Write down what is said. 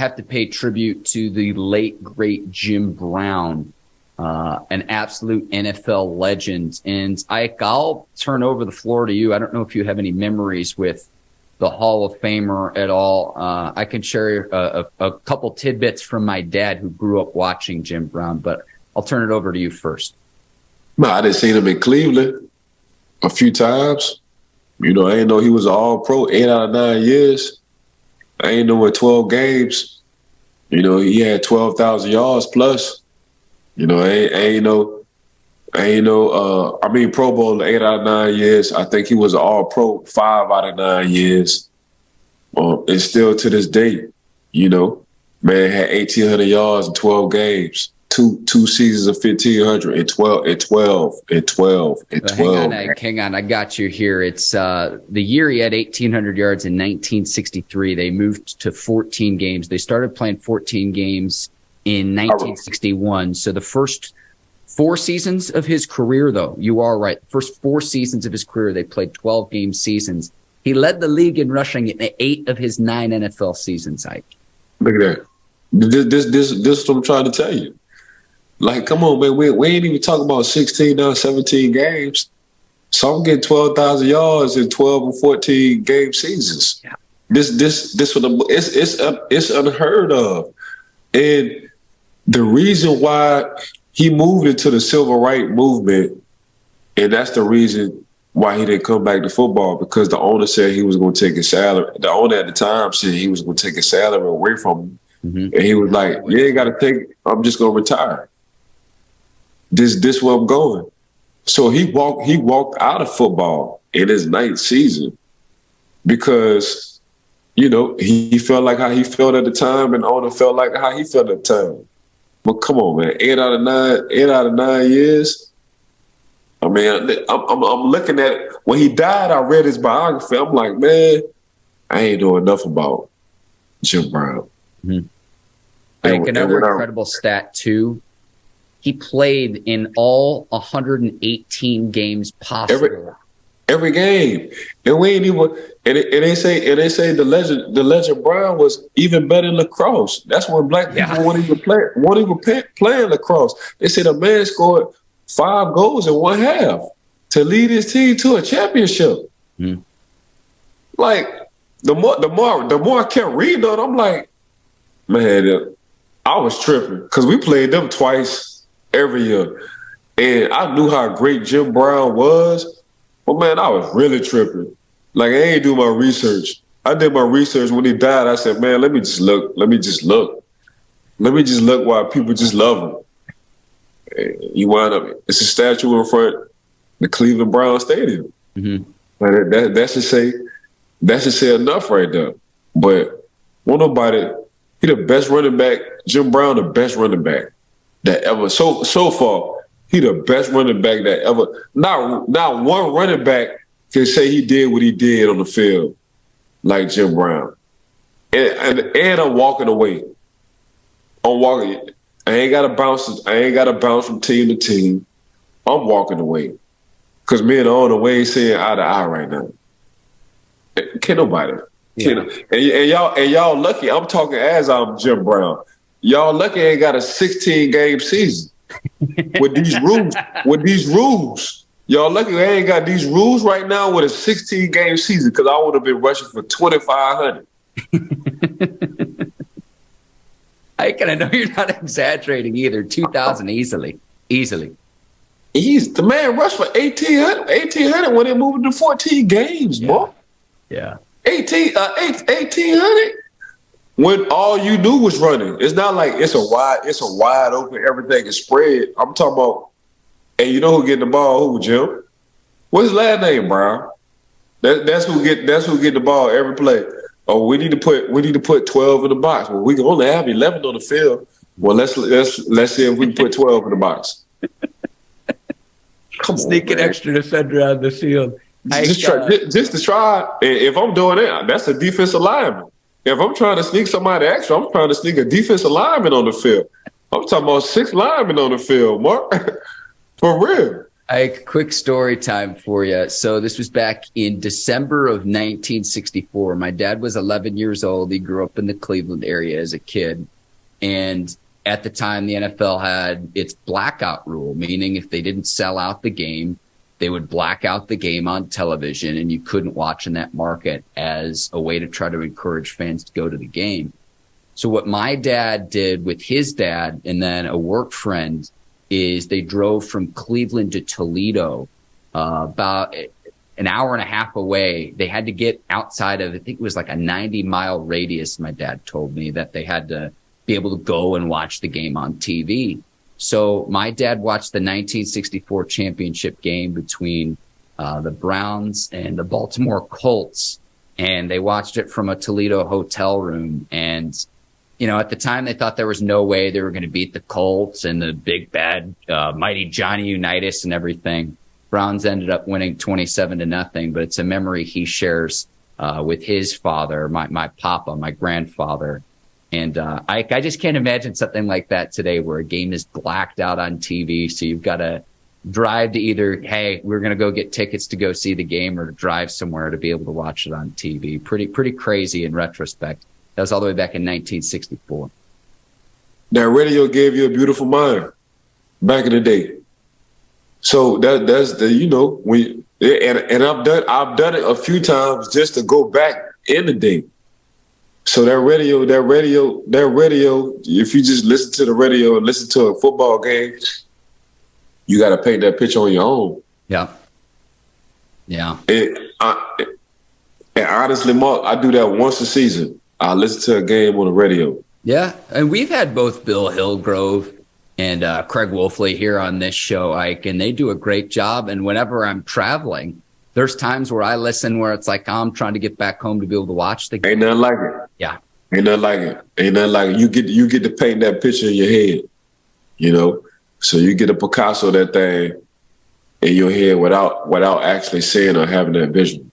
have to pay tribute to the late, great Jim Brown, an absolute NFL legend. And I'll turn over the floor to you. I don't know if you have any memories with the Hall of Famer at all. I can share a couple tidbits from my dad who grew up watching Jim Brown, but I'll turn it over to you first. No, I didn't see him in Cleveland a few times. I didn't know he was an all-pro 8 out of 9 years. I ain't know in 12 games. He had 12,000 yards plus. I ain't know. Pro Bowl 8 out of 9 years. I think he was an all-pro 5 out of 9 years. And still to this day, man had 1,800 yards in 12 games. Two seasons of 1,500 and 12. Hang on. I got you here. It's the year he had 1,800 yards in 1963. They moved to 14 games. They started playing 14 games in 1961. So the first 4 seasons of his career, though, you are right. The first 4 seasons of his career, they played 12-game seasons. He led the league in rushing in 8 of his 9 NFL seasons, Ike. Look at that. This is what I'm trying to tell you. Like, come on, man. We ain't even talking about 16 now, 17 games. So I'm getting 12,000 yards in 12 or 14 game seasons. Yeah. It's unheard of. And the reason why he moved into the civil rights movement, and that's the reason why he didn't come back to football, because the owner said he was going to take his salary. The owner at the time said he was going to take his salary away from him. Mm-hmm. And he was like, you ain't got to take it. I'm just going to retire. This where I'm going. So he walked out of football in his 9th season because, he felt like how he felt at the time, and the owner felt like how he felt at the time. But come on, man, 8 out of 9 years. I mean, I'm looking at it. When he died, I read his biography. I'm like, man, I ain't know enough about Jim Brown. Mm-hmm. Another incredible stat too. He played in all 118 games possible. Every game, and we ain't even. And they say the legend Brown was even better in lacrosse. That's when black people won't even play lacrosse. They say the man scored 5 goals in 1 half to lead his team to a championship. Mm. Like the more I kept reading on, I'm like, man, I was tripping because we played them twice every year. And I knew how great Jim Brown was, but man, I was really tripping. Like, I ain't do my research. I did my research when he died. I said, man, let me just look why people just love him. And he wound up, it's a statue in front of the Cleveland Brown Stadium. Mm-hmm. That should say enough right there. But won't nobody, he the best running back, Jim Brown, the best running back that ever. So far, he the best running back that ever. Not one running back can say he did what he did on the field like Jim Brown. And I'm walking away. I ain't got to bounce from team to team. I'm walking away. Because me and the owner, we ain't seeing eye to eye right now. Can't nobody. Yeah. And y'all lucky. I'm talking as I'm Jim Brown. Y'all lucky ain't got a 16-game season with these rules. Y'all lucky I ain't got these rules right now with a 16-game season, because I would have been rushing for 2,500. I know you're not exaggerating either. 2,000 easily. The man rushed for 1,800 when they moved to 14 games, boy. Yeah. 1,800 when all you do was running. It's not like it's a wide open, everything is spread. I'm talking about, and you know who getting the ball? Who, Jim? What's his last name, Brown? That's who get the ball every play. Oh, we need to put 12 in the box. Well, we can only have 11 on the field. Well, let's see if we can put 12 in the box. Come Sneak on, an extra defender on the field. Just to try. If I'm doing that, that's a defensive lineman. If I'm trying to sneak somebody extra, I'm trying to sneak a defensive lineman on the field. I'm talking about 6 linemen on the field, Mark. For real. Quick story time for you. So this was back in December of 1964. My dad was 11 years old. He grew up in the Cleveland area as a kid. And at the time, the NFL had its blackout rule, meaning if they didn't sell out the game, they would black out the game on television and you couldn't watch in that market as a way to try to encourage fans to go to the game. So what my dad did with his dad and then a work friend is they drove from Cleveland to Toledo, about an hour and a half away. They had to get outside of, I think it was like a 90-mile radius, my dad told me, that they had to be able to go and watch the game on TV. So my dad watched the 1964 championship game between the Browns and the Baltimore Colts, and they watched it from a Toledo hotel room. And, you know, at the time they thought there was no way they were going to beat the Colts and the big bad mighty Johnny Unitas and everything. Browns ended up winning 27-0, but it's a memory he shares with his father, my papa, my grandfather. And I just can't imagine something like that today where a game is blacked out on TV. So you've got to drive to either, hey, we're going to go get tickets to go see the game, or to drive somewhere to be able to watch it on TV. Pretty crazy in retrospect. That was all the way back in 1964. That radio gave you a beautiful mind back in the day. So that's the, you know, and I've done it a few times just to go back in the day. So that radio, if you just listen to the radio and listen to a football game, you got to paint that picture on your own. Yeah. Yeah. And honestly, Mark, I do that once a season. I listen to a game on the radio. Yeah. And we've had both Bill Hillgrove and Craig Wolfley here on this show, Ike, and they do a great job. And whenever I'm traveling, there's times where I listen where it's like I'm trying to get back home to be able to watch the game. Ain't nothing like it. Yeah. Ain't nothing like it. Ain't nothing like it. You get to paint that picture in your head, you know? So you get to Picasso that thing in your head without actually seeing or having that vision.